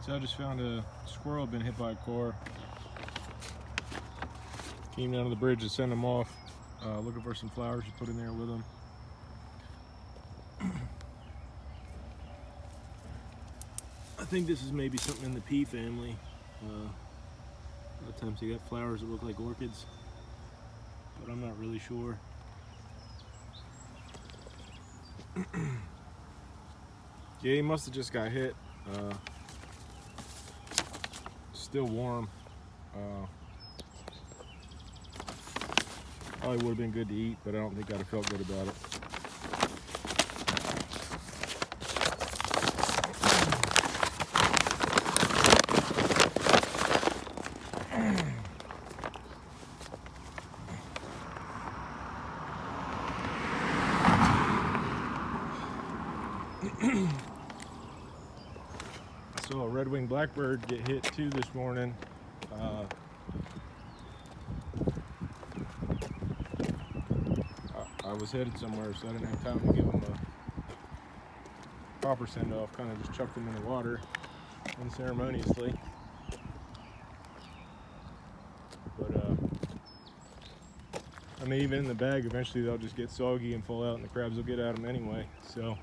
So I just found a squirrel had been hit by a car. Came down to the bridge to send them off. Looking for some flowers to put in there with them. I think this is maybe something in the pea family. A lot of times they got flowers that look like orchids, but I'm not really sure. Yeah, he must have just got hit. Still warm. Probably would have been good to eat, but I don't think I'd have felt good about it. I saw a red-winged blackbird get hit too this morning. I was headed somewhere, so I didn't have time to give him a proper send-off. Kind of just chucked him in the water unceremoniously. But I mean, even in the bag, eventually they'll just get soggy and fall out, and the crabs will get at them anyway. So